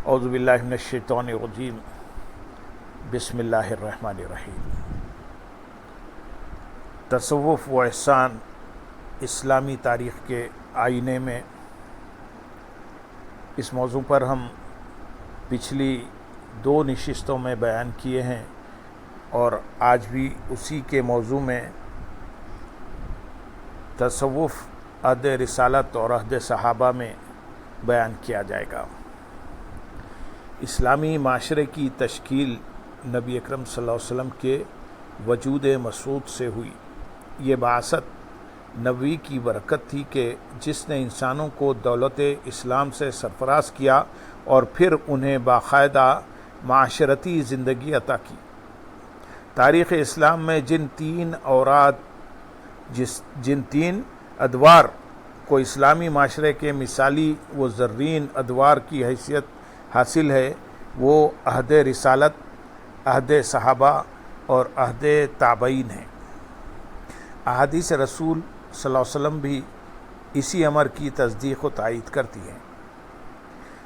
اعوذ باللہ من الشیطان الرجیم بسم اللہ الرحمن الرحیم۔ تصوف و احسان اسلامی تاریخ کے آئینے میں، اس موضوع پر ہم پچھلی 2 نشستوں میں بیان کیے ہیں اور آج بھی اسی کے موضوع میں تصوف عہد رسالت اور عہد صحابہ میں بیان کیا جائے گا۔ اسلامی معاشرے کی تشکیل نبی اکرم صلی اللہ علیہ وسلم کے وجود مسعود سے ہوئی۔ یہ بعثت نبی کی برکت تھی کہ جس نے انسانوں کو دولت اسلام سے سرفراز کیا اور پھر انہیں باقاعدہ معاشرتی زندگی عطا کی۔ تاریخ اسلام میں جن تین ادوار کو اسلامی معاشرے کے مثالی و زرین ادوار کی حیثیت حاصل ہے، وہ عہد رسالت، عہد صحابہ اور عہد تابعین ہیں۔ احادیث رسول صلی اللہ علیہ وسلم بھی اسی امر کی تصدیق و تائید کرتی ہیں۔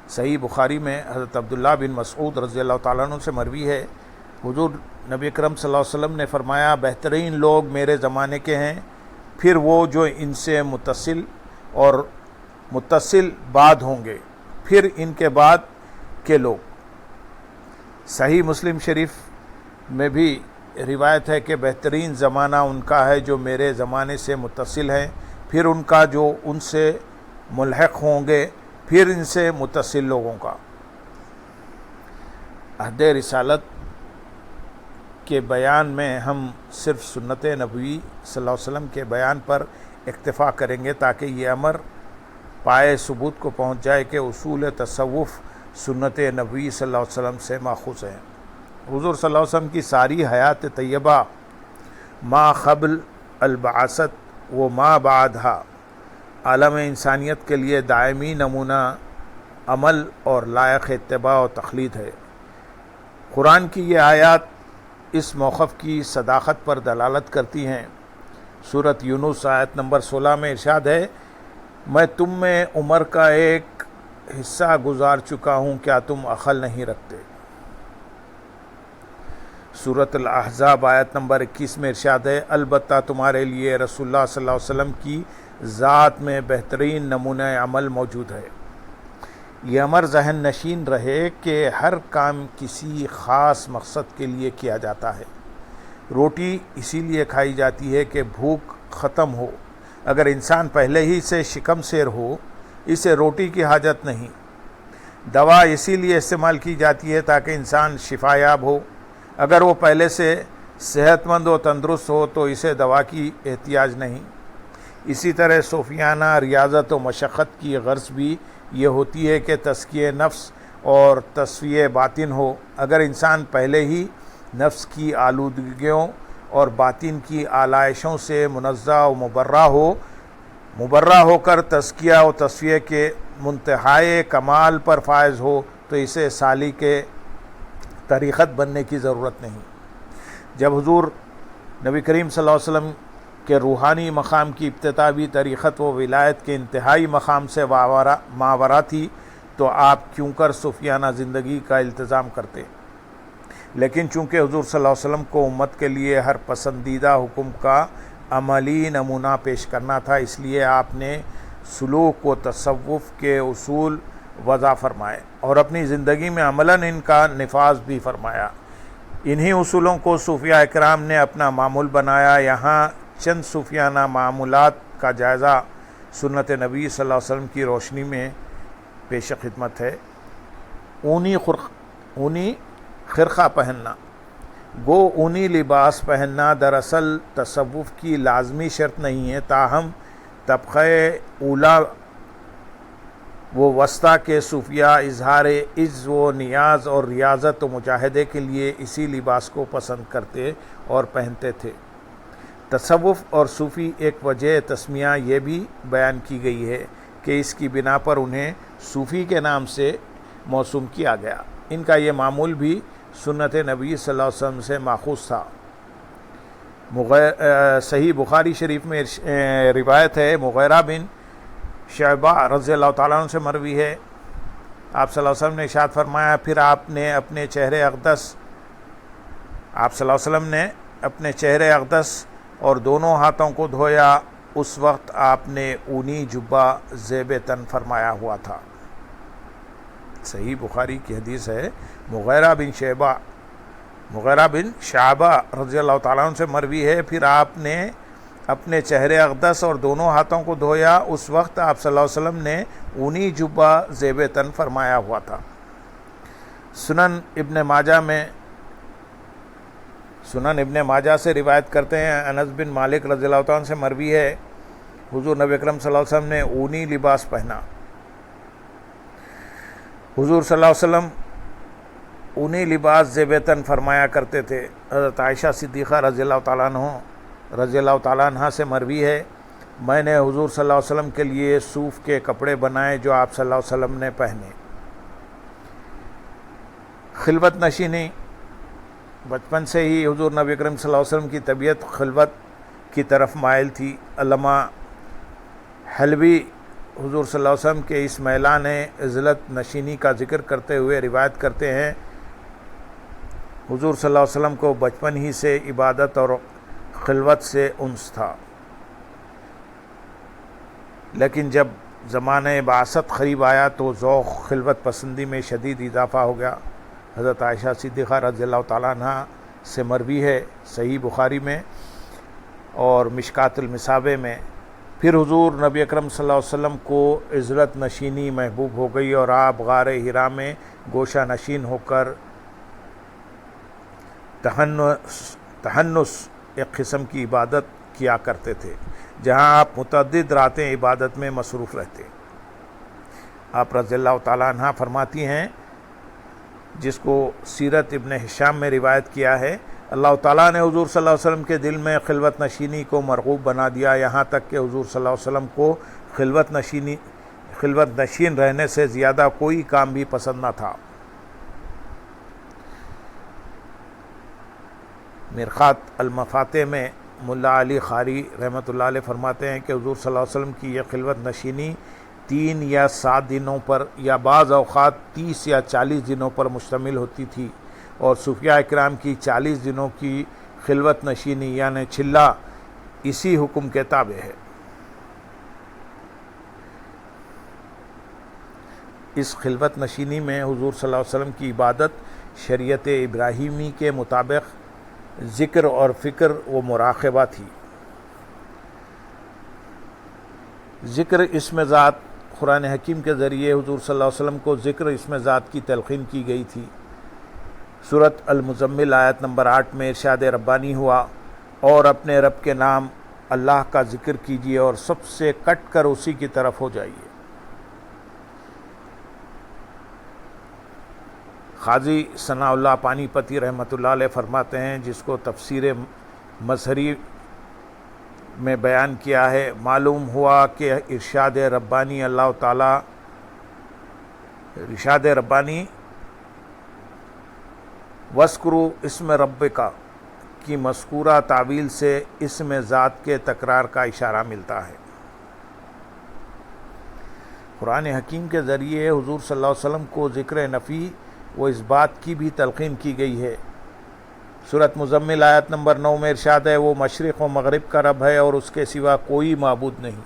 صحیح بخاری میں حضرت عبداللہ بن مسعود رضی اللہ تعالیٰ عنہ سے مروی ہے، حضور نبی اکرم صلی اللہ علیہ وسلم نے فرمایا، بہترین لوگ میرے زمانے کے ہیں، پھر وہ جو ان سے متصل بعد ہوں گے، پھر ان کے بعد کے لوگ۔ صحیح مسلم شریف میں بھی روایت ہے کہ بہترین زمانہ ان کا ہے جو میرے زمانے سے متصل ہے، پھر ان کا جو ان سے ملحق ہوں گے، پھر ان سے متصل لوگوں کا۔ عہد رسالت کے بیان میں ہم صرف سنت نبوی صلی اللہ علیہ وسلم کے بیان پر اکتفا کریں گے تاکہ یہ امر پائے ثبوت کو پہنچ جائے کہ اصول تصوف سنت نبوی صلی اللہ علیہ وسلم سے ماخوذ ہیں۔ حضور صلی اللہ علیہ وسلم کی ساری حیات طیبہ ما قبل البعثت و ما بعدہا عالم انسانیت کے لیے دائمی نمونہ عمل اور لائق اتباع و تقلید ہے۔ قرآن کی یہ آیات اس موقف کی صداقت پر دلالت کرتی ہیں۔ سورۃ یونس آیت نمبر 16 میں ارشاد ہے، میں تم میں عمر کا ایک حصہ گزار چکا ہوں، کیا تم عقل نہیں رکھتے؟ سورۃ الاحزاب آیت نمبر 21 میں ارشاد ہے، البتہ تمہارے لیے رسول اللہ صلی اللہ علیہ وسلم کی ذات میں بہترین نمونہ عمل موجود ہے۔ یہ امر ذہن نشین رہے کہ ہر کام کسی خاص مقصد کے لیے کیا جاتا ہے۔ روٹی اسی لیے کھائی جاتی ہے کہ بھوک ختم ہو۔ اگر انسان پہلے ہی سے شکم سیر ہو، اسے روٹی کی حاجت نہیں۔ دوا اسی لیے استعمال کی جاتی ہے تاکہ انسان شفا یاب ہو۔ اگر وہ پہلے سے صحت مند و تندرست ہو تو اسے دوا کی احتیاج نہیں۔ اسی طرح صوفیانہ ریاضت و مشقت کی غرض بھی یہ ہوتی ہے کہ تزکیہ نفس اور تصفیہ باطن ہو۔ اگر انسان پہلے ہی نفس کی آلودگیوں اور باطن کی آلائشوں سے منزہ و مبرہ ہو کر تزکیہ و تصفیہ کے منتہائے کمال پر فائز ہو تو اسے سالک طریقت بننے کی ضرورت نہیں۔ جب حضور نبی کریم صلی اللہ علیہ وسلم کے روحانی مقام کی ابتدا بھی طریقت و ولایت کے انتہائی مقام سے ماورا تھی تو آپ کیوں کر صوفیانہ زندگی کا التزام کرتے؟ لیکن چونکہ حضور صلی اللہ علیہ وسلم کو امت کے لیے ہر پسندیدہ حکم کا عملی نمونہ پیش کرنا تھا، اس لیے آپ نے سلوک و تصوف کے اصول وضع فرمائے اور اپنی زندگی میں عملاً ان کا نفاذ بھی فرمایا۔ انہی اصولوں کو صوفیہ اکرام نے اپنا معمول بنایا۔ یہاں چند صوفیانہ معمولات کا جائزہ سنت نبی صلی اللہ علیہ وسلم کی روشنی میں پیش خدمت ہے۔ اونی خرقہ پہننا، گو اونی لباس پہننا دراصل تصوف کی لازمی شرط نہیں ہے، تاہم طبقہ اولا و وسطیٰ کے صوفیہ اظہار عجز و نیاز اور ریاضت و مجاہدے کے لیے اسی لباس کو پسند کرتے اور پہنتے تھے۔ تصوف اور صوفی ایک وجہ تسمیہ یہ بھی بیان کی گئی ہے کہ اس کی بنا پر انہیں صوفی کے نام سے موسوم کیا گیا۔ ان کا یہ معمول بھی سنت نبی صلی اللہ علیہ وسلم سے ماخوذ تھا۔ صحیح بخاری شریف میں روایت ہے، مغیرہ بن شعبہ رضی اللہ تعالیٰ عنہ سے مروی ہے، آپ صلی اللہ علیہ وسلم نے ارشاد فرمایا پھر آپ نے اپنے چہرے اقدس اور دونوں ہاتھوں کو دھویا، اس وقت آپ نے اونی جبہ زیب تن فرمایا ہوا تھا۔ صحیح بخاری کی حدیث ہے۔ مغیرہ بن شعبہ رضی اللہ تعالیٰ عنہ سے مروی ہے، پھر آپ نے اپنے چہرے اقدس اور دونوں ہاتھوں کو دھویا، اس وقت آپ صلی اللہ علیہ وسلم نے اونی جبہ زیب تن فرمایا ہوا تھا۔ سنن ابن ماجہ سے روایت کرتے ہیں، انس بن مالک رضی اللہ تعالیٰ عنہ سے مروی ہے، حضور نبی اکرم صلی اللہ علیہ وسلم نے اونی لباس پہنا۔ حضور صلی اللہ علیہ وسلم اونی لباس زیب تن فرمایا کرتے تھے۔ حضرت عائشہ صدیقہ رضی اللہ تعالیٰ عنہ سے مروی ہے، میں نے حضور صلی اللہ علیہ وسلم کے لیے صوف کے کپڑے بنائے جو آپ صلی اللہ علیہ وسلم نے پہنے۔ خلوت نشینی، بچپن سے ہی حضور نبی کریم صلی اللہ علیہ وسلم کی طبیعت خلوت کی طرف مائل تھی۔ علامہ حلبی حضور صلی اللہ علیہ وسلم کے اس میلان عزلت نشینی کا ذکر کرتے ہوئے روایت کرتے ہیں، حضور صلی اللہ علیہ وسلم کو بچپن ہی سے عبادت اور خلوت سے انس تھا، لیکن جب زمانہ بعثت قریب آیا تو ذوق خلوت پسندی میں شدید اضافہ ہو گیا۔ حضرت عائشہ صدیقہ رضی اللہ تعالیٰ عنہ سے مروی ہے صحیح بخاری میں اور مشکات المصابیح میں، پھر حضور نبی اکرم صلی اللہ علیہ وسلم کو عزلت نشینی محبوب ہو گئی اور آپ غار حرا میں گوشہ نشین ہو کر تحنس ایک قسم کی عبادت کیا کرتے تھے، جہاں آپ متعدد راتیں عبادت میں مصروف رہتے۔ آپ رضی اللہ تعالیٰ عنہ فرماتی ہیں، جس کو سیرت ابن ہشام میں روایت کیا ہے، اللہ تعالیٰ نے حضور صلی اللہ علیہ وسلم کے دل میں خلوت نشینی کو مرغوب بنا دیا، یہاں تک کہ حضور صلی اللہ علیہ وسلم کو خلوت نشین رہنے سے زیادہ کوئی کام بھی پسند نہ تھا۔ مرقات المفاتح میں ملا علی خاری رحمۃ اللہ علیہ فرماتے ہیں کہ حضور صلی اللہ علیہ وسلم کی یہ خلوت نشینی 3 یا 7 دنوں پر یا بعض اوقات 30 یا 40 دنوں پر مشتمل ہوتی تھی، اور صوفیاء اکرام کی 40 دنوں کی خلوت نشینی یعنی چلہ اسی حکم کے تابع ہے۔ اس خلوت نشینی میں حضور صلی اللہ علیہ وسلم کی عبادت شریعت ابراہیمی کے مطابق ذکر اور فکر و مراقبہ تھی۔ ذکر اسم ذات، قرآن حکیم کے ذریعے حضور صلی اللہ علیہ وسلم کو ذکر اسم ذات کی تلقین کی گئی تھی۔ سورۃ المزمل آیت نمبر 8 میں ارشاد ربانی ہوا، اور اپنے رب کے نام اللہ کا ذکر کیجیے اور سب سے کٹ کر اسی کی طرف ہو جائیے۔ قاضی ثناء اللہ پانی پتی رحمۃ اللہ علیہ فرماتے ہیں، جس کو تفسیر مظہری میں بیان کیا ہے، معلوم ہوا کہ ارشاد ربانی وَاذْكُرُوا اسم ربک کی مذکورہ تعویل سے اسم ذات کے تکرار کا اشارہ ملتا ہے۔ قرآن حکیم کے ذریعے حضور صلی اللہ علیہ وسلم کو ذکر نفی و اس بات کی بھی تلقین کی گئی ہے۔ سورۃ مزمل آیت نمبر 9 میں ارشاد ہے، وہ مشرق و مغرب کا رب ہے اور اس کے سوا کوئی معبود نہیں۔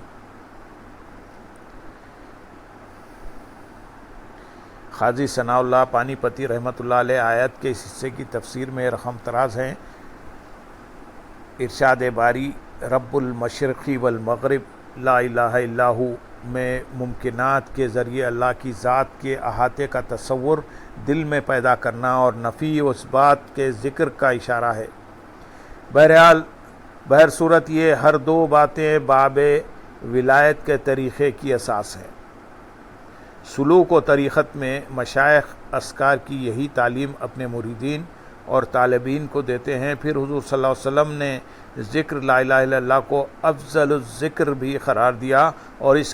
قاضی ثناء اللہ پانی پتی رحمۃ اللہ علیہ آیت کے اس حصے کی تفسیر میں رقم تراز ہیں۔ ارشاد باری رب المشرقی والمغرب لا الہ الا ہو میں ممکنات کے ذریعے اللہ کی ذات کے احاطے کا تصور دل میں پیدا کرنا اور نفی و اثبات کے ذکر کا اشارہ ہے۔ بہر صورت یہ ہر دو باتیں باب ولایت کے طریقے کی اساس ہیں۔ سلوک و طریقت میں مشائخ اسکار کی یہی تعلیم اپنے مریدین اور طالبین کو دیتے ہیں۔ پھر حضور صلی اللہ علیہ وسلم نے ذکر لا الہ الا اللہ کو افضل الذکر بھی قرار دیا اور اس